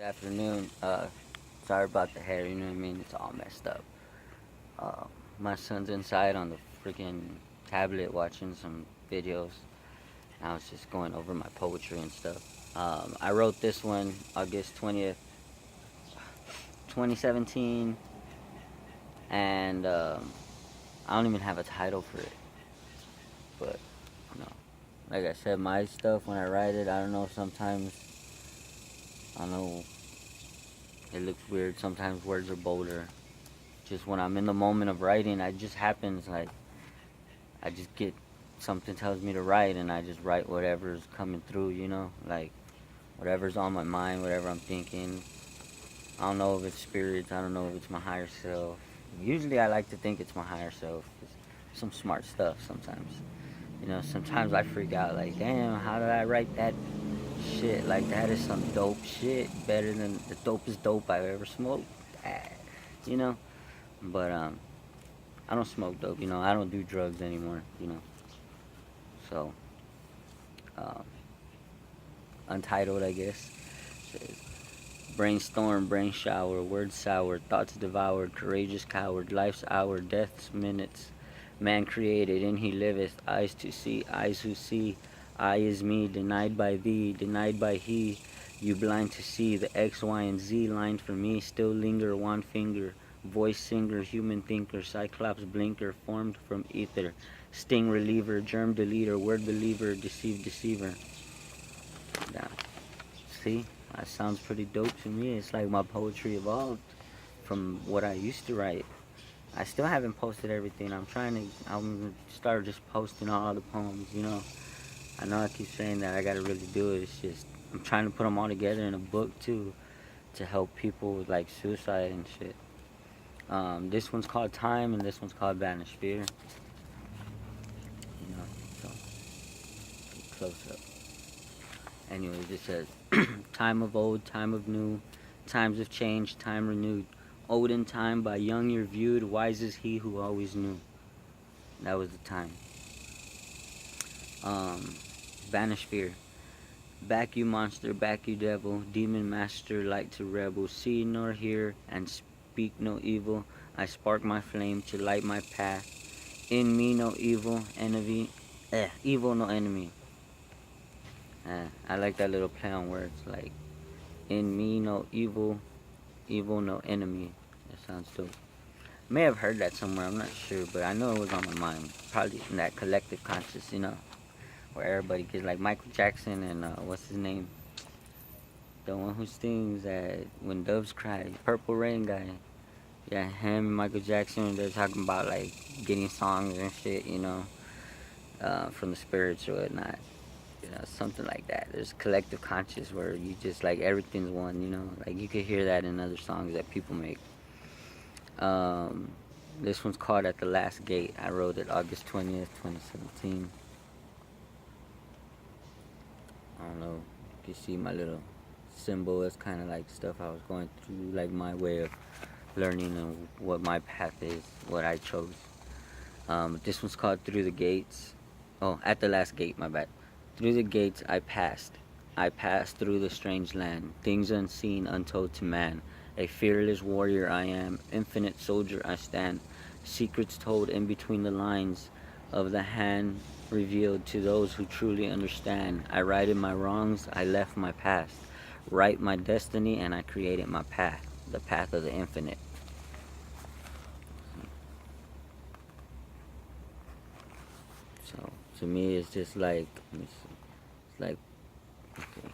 Good afternoon. Sorry about the hair, you know what I mean? It's all messed up. Uh, my son's inside on the freaking tablet watching some videos. I was just going over my poetry and stuff. I wrote this one August 20th, 2017, and I don't even have a title for it. But, you know, like I said, my stuff, when I write it, I don't know, sometimes, I don't know, it looks weird. Sometimes words are bolder. Just when I'm in the moment of writing, it just happens like I just get something tells me to write, and I just write whatever's coming through, like whatever's on my mind, whatever I'm thinking. I don't know if it's spirits, I don't know if it's my higher self. Usually I like to think it's my higher self. It's some smart stuff sometimes. Sometimes I freak out like, damn, how did I write that shit? Like, that is some dope shit. Better than the dopest dope I've ever smoked. Ah, you know? But I don't smoke dope, I don't do drugs anymore. So, um, Untitled, I guess. Says, brainstorm, brain shower, words sour, thoughts devoured, courageous coward, life's hour, death's minutes. Man created, in he liveth, eyes to see, eyes who see. I is me, denied by thee, denied by he. You blind to see, the X, Y, and Z lined for me, still linger one finger. Voice singer, human thinker, cyclops blinker, formed from ether. Sting reliever, germ deleter, word believer, deceive deceiver. Yeah. See, that sounds pretty dope to me. It's like my poetry evolved from what I used to write. I still haven't posted everything. I'm gonna start just posting all the poems. I know I keep saying that I gotta really do it. It's just, I'm trying to put them all together in a book too, to help people with like suicide and shit. This one's called Time, and this one's called Banished Fear. You know, so close up. Anyways, it says, time of old, time of new, times of change, time renewed. Old in time, by young you're viewed, wise is he who always knew. That was the time. Um, Banish fear. Back you monster, back you devil, demon master, light to rebel. See nor hear, and speak no evil. I spark my flame to light my path. In me no evil, evil no enemy. I like that little play on words, like, in me no evil, evil no enemy. That sounds dope. May have heard that somewhere, I'm not sure, but I know it was on my mind. Probably in that collective conscious, where everybody gets, like Michael Jackson and what's his name? The one who sings that When Doves Cry, Purple Rain guy. Yeah, him and Michael Jackson, they're talking about like getting songs and shit, from the spirits or whatnot. Something like that. There's collective conscious where you just like everything's one. Like you could hear that in other songs that people make. Um, this one's called At the Last Gate. I wrote it August 20th, 2017. I don't know. You can see my little symbol. It's kind of like stuff I was going through, like my way of learning and what my path is, what I chose. This one's called Through the Gates. Oh, At the Last Gate, my bad. Through the gates I passed. I passed through the strange land, things unseen, untold to man. A fearless warrior I am, infinite soldier I stand. Secrets told in between the lines of the hand revealed to those who truly understand. I righted my wrongs, I left my past. Write my destiny, and I created my path, the path of the infinite. So to me, it's just like, it's like, okay,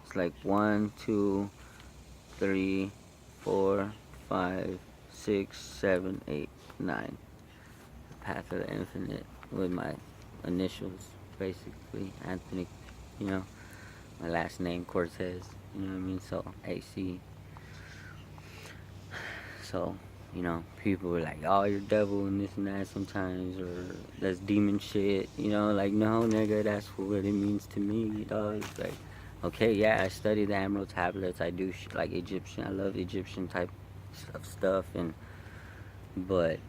it's like 1, 2, 3, 4, 5, 6, 7, 8, 9. The path of the infinite with my initials, basically. Anthony, you know, my last name, Cortez. You know what I mean? So, AC. So, people were like, oh, you're devil and this and that sometimes, or that's demon shit, like, no, nigga, that's what it means to me, dog. It's like, okay, yeah, I study the Emerald Tablets, I do, like, Egyptian, I love Egyptian type of stuff, but,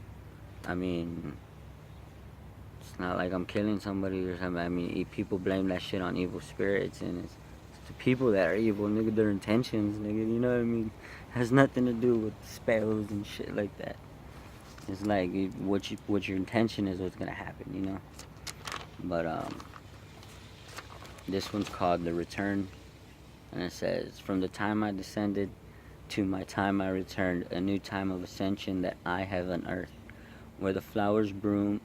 I mean, it's not like I'm killing somebody or something. I mean, people blame that shit on evil spirits, and it's the people that are evil, nigga, their intentions, nigga, you know what I mean? Has nothing to do with spells and shit like that. It's like what your intention is what's gonna happen, you know? But this one's called The Return, and it says, "From the time I descended to my time I returned, a new time of ascension that I have unearthed, where the flowers bloom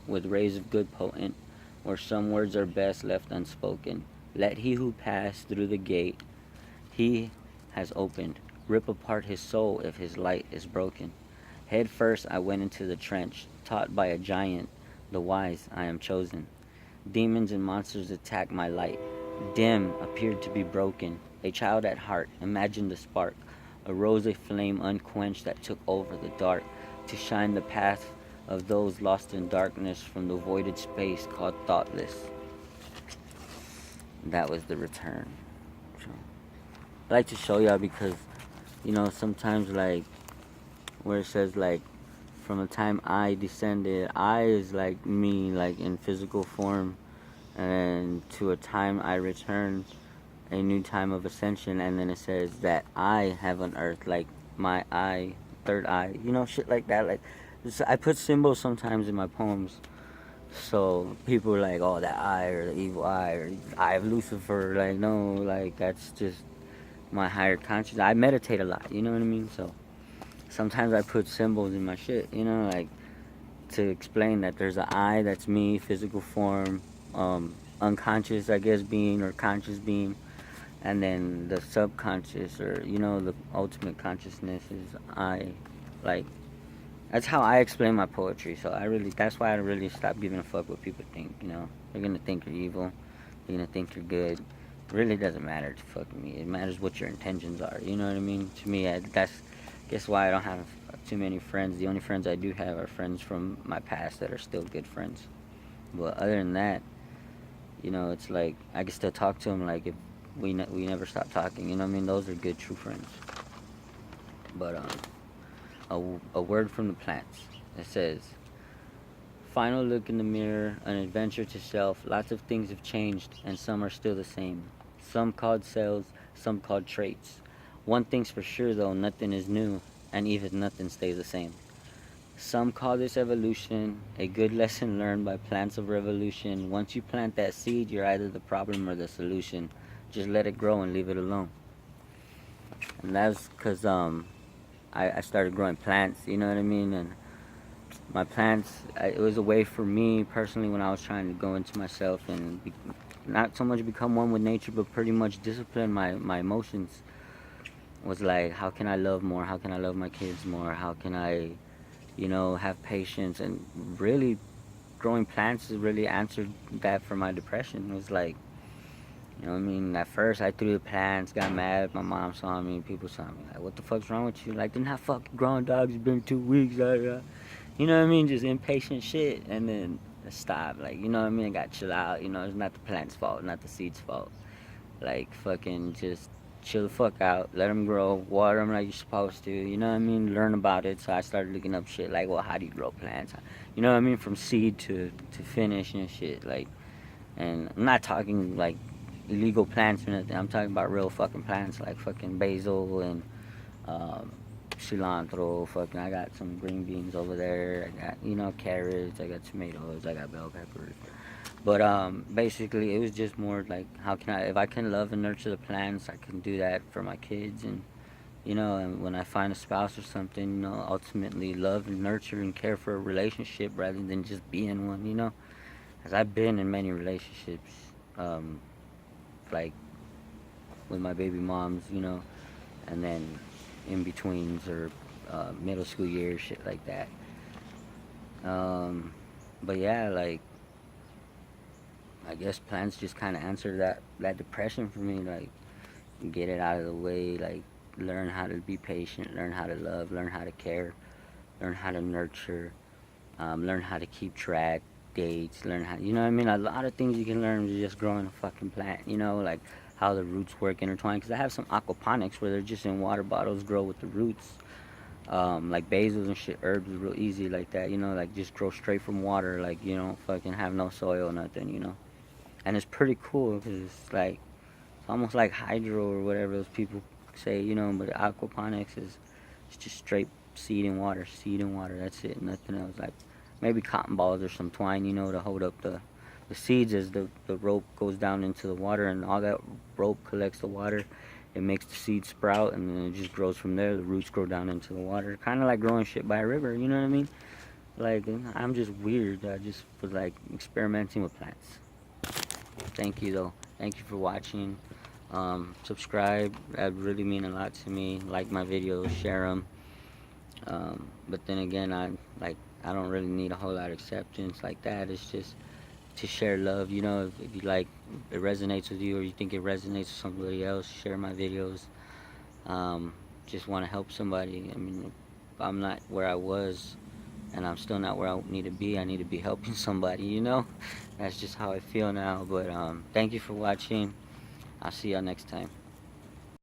with rays of good potent, where some words are best left unspoken. Let he who passed through the gate he has opened rip apart his soul if his light is broken. Head first I went into the trench, taught by a giant, the wise I am chosen. Demons and monsters attacked my light. Dim appeared to be broken. A child at heart, imagined the spark. Arose a flame unquenched that took over the dark, to shine the path of those lost in darkness from the voided space called thoughtless." That was The Return. So, I like to show y'all because, you know, sometimes, like, where it says, like, from the time I descended, I is like me, like in physical form, and to a time I returned, a new time of ascension, and then it says that I have unearthed, like my eye, third eye, you know, shit like that. Like, I put symbols sometimes in my poems, so people are like, "Oh, that eye, or the evil eye, or eye of Lucifer." Like, no, like that's just my higher conscious. I meditate a lot, you know what I mean? So sometimes I put symbols in my shit, you know, like to explain that there's an I that's me, physical form, unconscious, I guess, being, or conscious being, and then the subconscious, or, you know, the ultimate consciousness is I. Like, that's how I explain my poetry. So that's why I really stopped giving a fuck what people think, you know. They're gonna think you're evil, they're gonna think you're good. It really doesn't matter to fucking me. It matters what your intentions are, you know what I mean? To me, that's guess why I don't have too many friends. The only friends I do have are friends from my past that are still good friends. But other than that, you know, it's like I can still talk to them. Like, if we never stop talking, you know what I mean? Those are good true friends. But a word from the plants. It says, "Final look in the mirror, an adventure to self. Lots of things have changed, and some are still the same. Some called cells, some called traits. One thing's for sure though, nothing is new, and even nothing stays the same. Some call this evolution, a good lesson learned by plants of revolution. Once you plant that seed, you're either the problem or the solution. Just let it grow and leave it alone." And that's because I started growing plants, you know what I mean? And my plants, it was a way for me personally when I was trying to go into myself and not so much become one with nature, but pretty much discipline my emotions. Was like, how can I love more? How can I love my kids more? How can I, you know, have patience? And really, growing plants has really answered that for my depression. It was like, you know what I mean? At first, I threw the plants, got mad. My mom saw me, people saw me. Like, what the fuck's wrong with you? Like, they're not fucking growing, dogs. It's been 2 weeks. You know what I mean? Just impatient shit. And then stop. Like, you know what I mean? I got to chill out. You know, it's not the plant's fault, not the seed's fault. Like, fucking just chill the fuck out. Let them grow. Water them like you're supposed to. You know what I mean? Learn about it. So I started looking up shit like, well, how do you grow plants? You know what I mean? From seed to finish and shit. Like, and I'm not talking like illegal plants or nothing. I'm talking about real fucking plants like fucking basil and um, cilantro. Fucking, I got some green beans over there. I got, you know, carrots. I got tomatoes. I got bell peppers. But basically, it was just more like, how can if I can love and nurture the plants, I can do that for my kids. And, you know, and when I find a spouse or something, you know, ultimately love and nurture and care for a relationship rather than just be in one, you know. Because I've been in many relationships, um, like with my baby moms, you know, and then in betweens, or middle school years, shit like that. Um, but yeah, like, I guess plants just kind of answer that depression for me. Like, get it out of the way. Like, learn how to be patient. Learn how to love. Learn how to care. Learn how to nurture. Learn how to keep track, dates. Learn how, you know what I mean? A lot of things you can learn just growing a fucking plant. You know, like how the roots work intertwined. Because I have some aquaponics where they're just in water bottles, grow with the roots. Like basils and shit, herbs is real easy like that. You know, like just grow straight from water. Like, you know, fucking have no soil or nothing. You know. And it's pretty cool because it's like It's almost like hydro or whatever those people say, you know. But aquaponics is it's just straight seed and water, seed and water. That's it, nothing else. Like maybe cotton balls or some twine, you know, to hold up the seeds as the rope goes down into the water, and all that rope collects the water. It makes the seed sprout, and then it just grows from there. The roots grow down into the water, kind of like growing shit by a river. You know what I mean? Like I'm just weird. I just was like experimenting with plants. Thank you though. Thank you for watching. Subscribe. That really mean a lot to me. Like my videos, share them. But then again, I don't really need a whole lot of acceptance like that. It's just to share love. You know, if you like, it resonates with you, or you think it resonates with somebody else, share my videos. Just want to help somebody. I mean, if I'm not where I was, and I'm still not where I need to be. I need to be helping somebody. You know, that's just how I feel now. But thank you for watching. I'll see y'all next time.